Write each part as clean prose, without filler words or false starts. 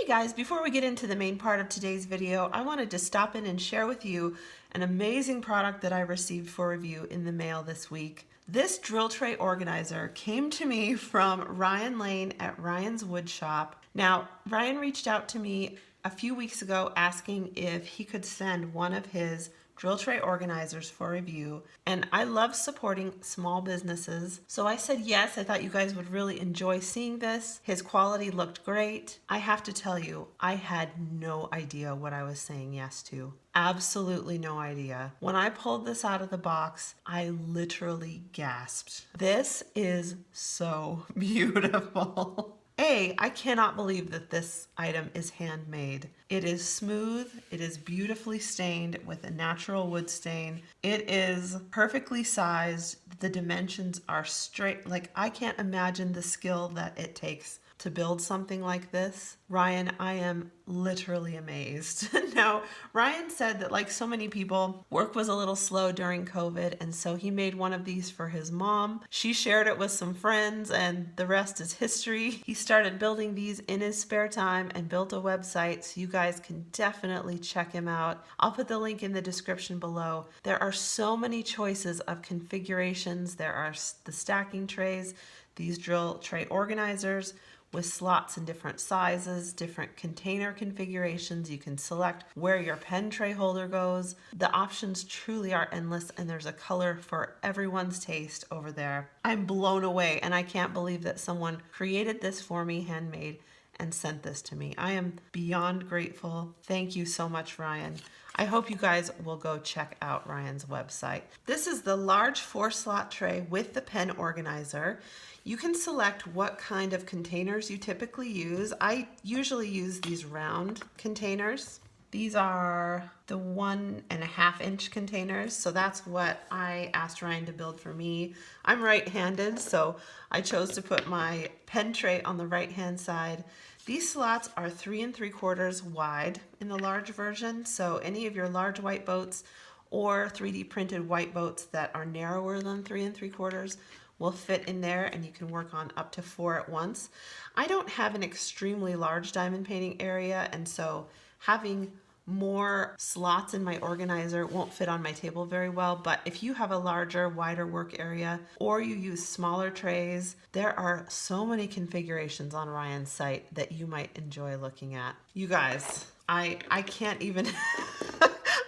Hey guys, before we get into the main part of today's video, I wanted to stop in and share with you an amazing product that I received for review in the mail this week. This drill tray organizer came to me from Ryan Lane at Ryan's Wood Shop. Now, Ryan reached out to me a few weeks ago asking if he could send one of his drill tray organizers for review, and I love supporting small businesses, so I said yes. I thought you guys would really enjoy seeing this. His quality looked great. I have to tell you, I had no idea what I was saying yes to. Absolutely no idea. When I pulled this out of the box, I literally gasped. This is so beautiful. I cannot believe that this item is handmade. It is smooth, it is beautifully stained with a natural wood stain. It is perfectly sized. The dimensions are straight. Like, I can't imagine the skill that it takes to build something like this. Ryan, I am literally amazed. Now, Ryan said that like so many people, work was a little slow during COVID, and so he made one of these for his mom. She shared it with some friends, and the rest is history. He started building these in his spare time and built a website, so you guys can definitely check him out. I'll put the link in the description below. There are so many choices of configurations. There are the stacking trays, these drill tray organizers, with slots in different sizes, different container configurations. You can select where your pen tray holder goes. The options truly are endless, and there's a color for everyone's taste over there. I'm blown away, and I can't believe that someone created this for me, handmade, and sent this to me. I am beyond grateful. Thank you so much, Ryan. I hope you guys will go check out Ryan's website. This is the large 4-slot tray with the pen organizer. You can select what kind of containers you typically use. I usually use these round containers. These are the 1.5-inch containers, so that's what I asked Ryan to build for me. I'm right-handed, so I chose to put my pen tray on the right-hand side. These slots are 3 3/4 wide in the large version, so any of your large white boats or 3D printed white boats that are narrower than 3 3/4 will fit in there, and you can work on up to 4 at once. I don't have an extremely large diamond painting area, and so having more slots in my organizer won't fit on my table very well. But if you have a larger, wider work area, or you use smaller trays, there are so many configurations on Ryan's site that you might enjoy looking at. You guys, I can't even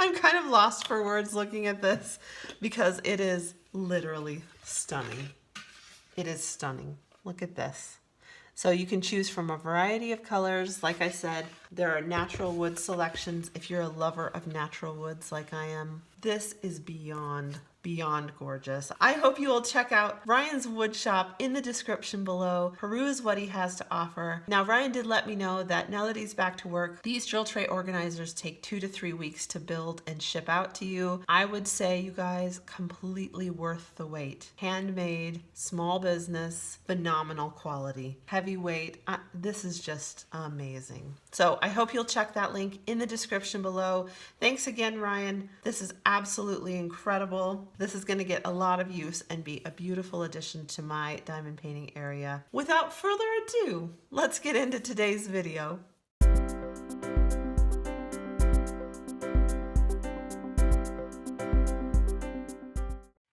I'm kind of lost for words looking at this because it is literally stunning. It is stunning. Look at this. So you can choose from a variety of colors. Like I said, there are natural wood selections if you're a lover of natural woods like I am. This is beyond gorgeous. I hope you will check out Ryan's Wood Shop in the description below. Peruse what he has to offer. Now, Ryan did let me know that now that he's back to work, these drill tray organizers take 2 to 3 weeks to build and ship out to you. I would say, you guys, completely worth the wait. Handmade, small business, phenomenal quality, heavyweight. This is just amazing. So I hope you'll check that link in the description below. Thanks again, Ryan. This is absolutely incredible. This is going to get a lot of use and be a beautiful addition to my diamond painting area. Without further ado, let's get into today's video.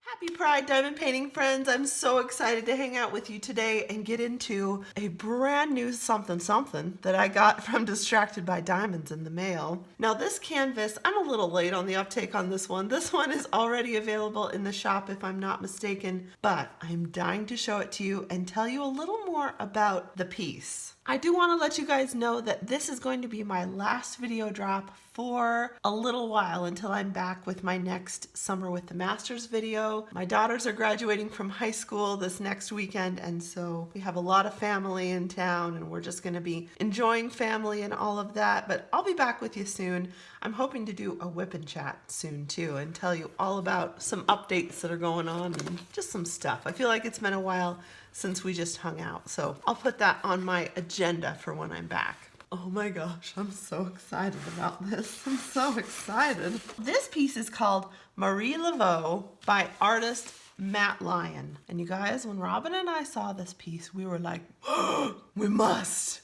Happy Pride, diamond painting friends. I'm so excited to hang out with you today and get into a brand new something that I got from Distracted by Diamonds in the mail. Now, this canvas, I'm a little late on the uptake on this one. This one is already available in the shop if I'm not mistaken, but I'm dying to show it to you and tell you a little more about the piece. I do want to let you guys know that this is going to be my last video drop for a little while until I'm back with my next Summer with the Masters video. My daughters are graduating from high school this next weekend, and so we have a lot of family in town, and we're just going to be enjoying family and all of that. But I'll be back with you soon. I'm hoping to do a whip and chat soon too and tell you all about some updates that are going on and just some stuff. I feel like it's been a while since we just hung out, so I'll put that on my agenda for when I'm back. Oh my gosh, I'm so excited about this. I'm so excited. This piece is called Marie Laveau by artist Matt Lyon. And you guys, when Robyn and I saw this piece, we were like, oh, we must.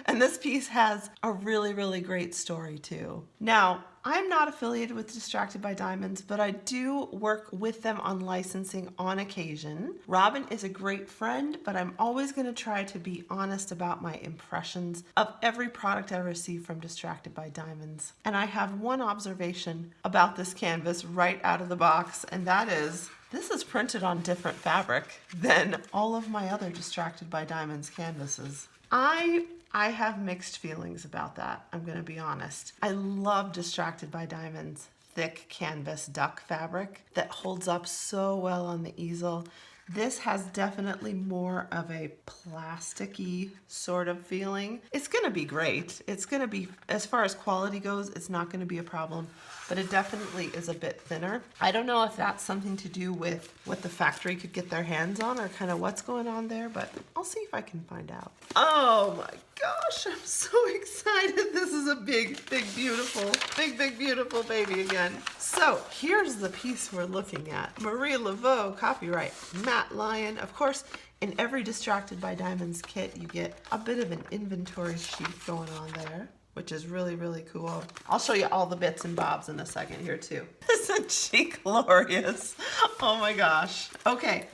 And this piece has a really, really great story too. Now, I'm not affiliated with Distracted by Diamonds, but I do work with them on licensing on occasion. Robyn is a great friend, but I'm always going to try to be honest about my impressions of every product I receive from Distracted by Diamonds. And I have one observation about this canvas right out of the box, and that is, this is printed on different fabric than all of my other Distracted by Diamonds canvases. I have mixed feelings about that, I'm going to be honest. I love Distracted by Diamonds thick canvas duck fabric that holds up so well on the easel. This has definitely more of a plasticky sort of feeling. It's going to be great. It's going to be, as far as quality goes, it's not going to be a problem, but it definitely is a bit thinner. I don't know if that's something to do with what the factory could get their hands on or kind of what's going on there, but I'll see if I can find out. Oh my gosh, I'm so excited. This is a big, beautiful baby again. So here's the piece we're looking at. Marie Laveau, copyright, Matt Lyon. Of course, in every Distracted by Diamonds kit, you get a bit of an inventory sheet going on there, which is really, really cool. I'll show you all the bits and bobs in a second here too. Isn't she glorious? Oh my gosh. Okay.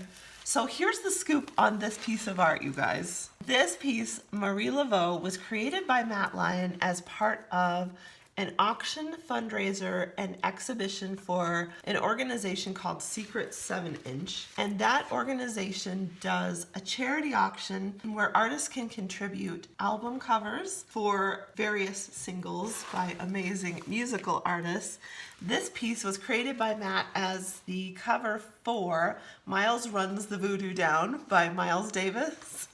So here's the scoop on this piece of art, you guys. This piece, Marie Laveau, was created by Matt Lyon as part of an auction, fundraiser, and exhibition for an organization called Secret 7-Inch. And that organization does a charity auction where artists can contribute album covers for various singles by amazing musical artists. This piece was created by Matt as the cover for Miles Runs the Voodoo Down by Miles Davis.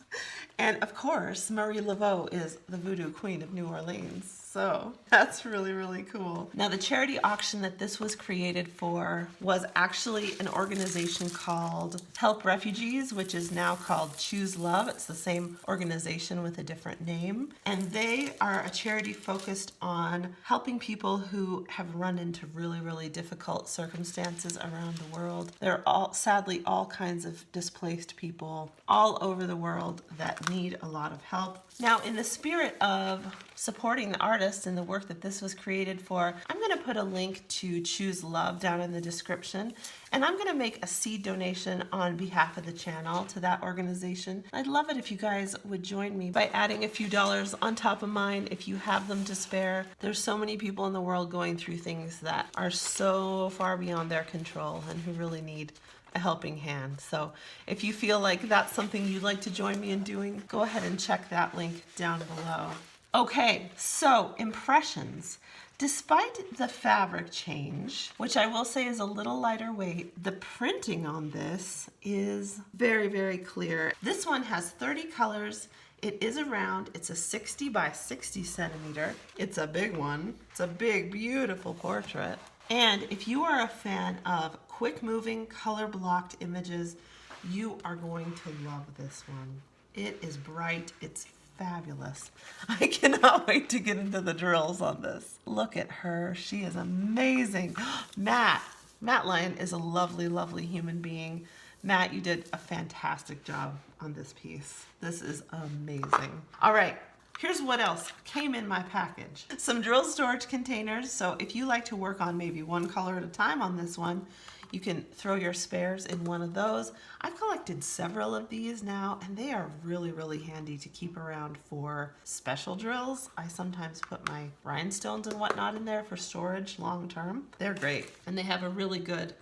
And of course, Marie Laveau is the voodoo queen of New Orleans. So that's really, really cool. Now, the charity auction that this was created for was actually an organization called Help Refugees, which is now called Choose Love. It's the same organization with a different name. And they are a charity focused on helping people who have run into really, really difficult circumstances around the world. There are sadly all kinds of displaced people all over the world that need a lot of help. Now, in the spirit of supporting the artist and the work that this was created for, I'm going to put a link to Choose Love down in the description, and I'm going to make a seed donation on behalf of the channel to that organization. I'd love it if you guys would join me by adding a few dollars on top of mine if you have them to spare. There's so many people in the world going through things that are so far beyond their control and who really need a helping hand. So if you feel like that's something you'd like to join me in doing, go ahead and check that link down below. Okay, so impressions. Despite the fabric change, which I will say is a little lighter weight, the printing on this is very, very clear. This one has 30 colors. It is a round. It's a 60 by 60 centimeter. It's a big one. It's a big, beautiful portrait. And if you are a fan of quick moving, color blocked images, you are going to love this one. It is bright. It's fabulous. I cannot wait to get into the drills on this. Look at her. She is amazing. Matt Lyon is a lovely, lovely human being. Matt, you did a fantastic job on this piece. This is amazing. All right. Here's what else came in my package. Some drill storage containers. So if you like to work on maybe one color at a time on this one, you can throw your spares in one of those. I've collected several of these now, and they are really, really handy to keep around for special drills. I sometimes put my rhinestones and whatnot in there for storage long term. They're great, and they have a really good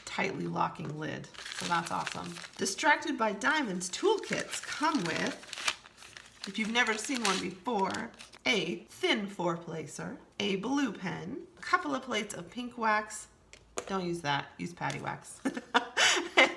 tightly locking lid, so that's awesome. Distracted by Diamonds toolkits come with, if you've never seen one before, a thin 4-placer, a blue pen, a couple of plates of pink wax, don't use that, use patty wax,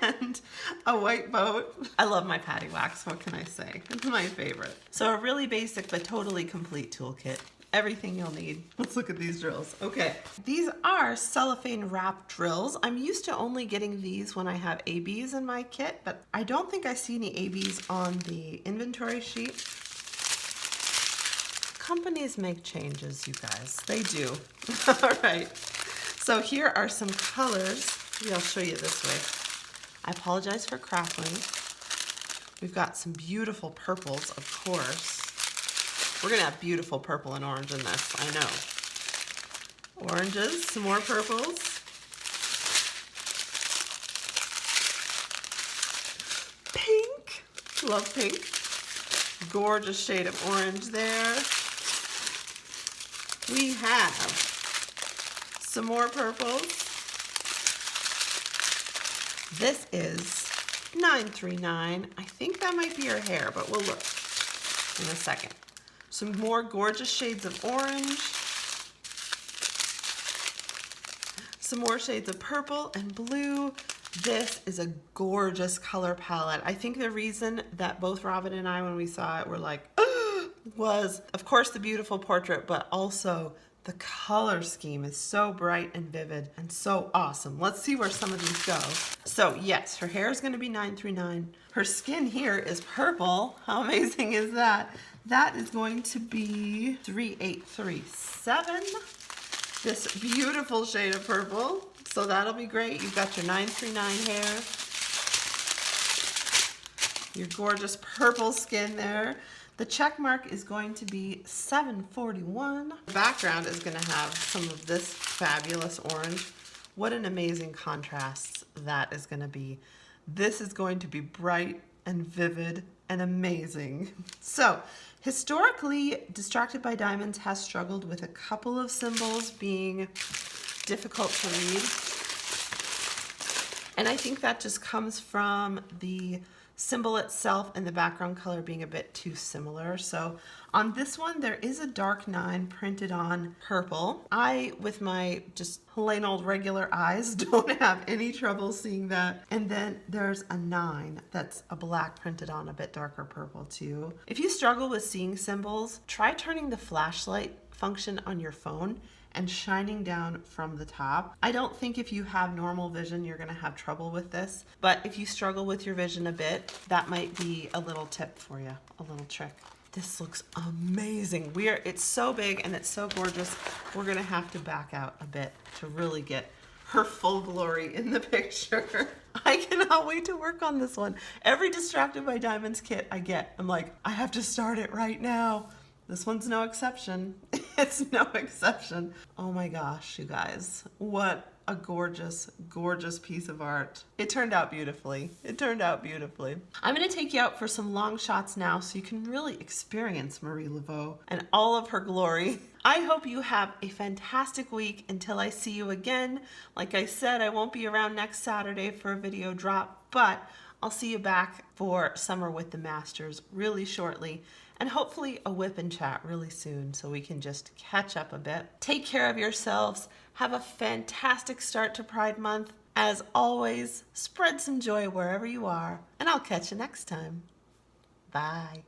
and a white boat. I love my patty wax, what can I say? It's my favorite. So a really basic but totally complete toolkit. Everything you'll need. Let's look at these drills. Okay, these are cellophane wrap drills. I'm used to only getting these when I have ABs in my kit, but I don't think I see any ABs on the inventory sheet. Companies make changes, you guys. They do. All right. So here are some colors Maybe I'll show you this way. I apologize for crackling. We've got some beautiful purples, of course. We're gonna have beautiful purple and orange in this, I know. Oranges, some more purples. Pink, love pink. Gorgeous shade of orange there. We have some more purples. This is 939. I think that might be her hair, but we'll look in a second. Some more gorgeous shades of orange. Some more shades of purple and blue. This is a gorgeous color palette. I think the reason that both Robyn and I, when we saw it, were like, was, of course, the beautiful portrait, but also the color scheme is so bright and vivid and so awesome. Let's see where some of these go. So yes, her hair is going to be 939. Her skin here is purple. How amazing is that? That is going to be 3837. This beautiful shade of purple. So that'll be great. You've got your 939 hair. Your gorgeous purple skin there. The check mark is going to be 741. The background is going to have some of this fabulous orange. What an amazing contrast that is going to be. This is going to be bright and vivid and amazing. So, historically, Distracted by Diamonds has struggled with a couple of symbols being difficult to read. And I think that just comes from the symbol itself and the background color being a bit too similar. So on this one, there is a dark 9 printed on purple. I, with my just plain old regular eyes, don't have any trouble seeing that. And then there's a 9 that's a black printed on a bit darker purple too. If you struggle with seeing symbols, try turning the flashlight function on your phone and shining down from the top. I don't think if you have normal vision, you're gonna have trouble with this, but if you struggle with your vision a bit, that might be a little tip for you, a little trick. This looks amazing. It's so big and it's so gorgeous. We're gonna have to back out a bit to really get her full glory in the picture. I cannot wait to work on this one. Every Distracted by Diamonds kit I get, I'm like, I have to start it right now. This one's no exception. It's no exception. Oh my gosh, you guys. What a gorgeous, gorgeous piece of art. It turned out beautifully. It turned out beautifully. I'm gonna take you out for some long shots now so you can really experience Marie Laveau and all of her glory. I hope you have a fantastic week until I see you again. Like I said, I won't be around next Saturday for a video drop, but I'll see you back for Summer with the Masters really shortly. And hopefully a whip and chat really soon so we can just catch up a bit. Take care of yourselves. Have a fantastic start to Pride Month. As always, spread some joy wherever you are. And I'll catch you next time. Bye.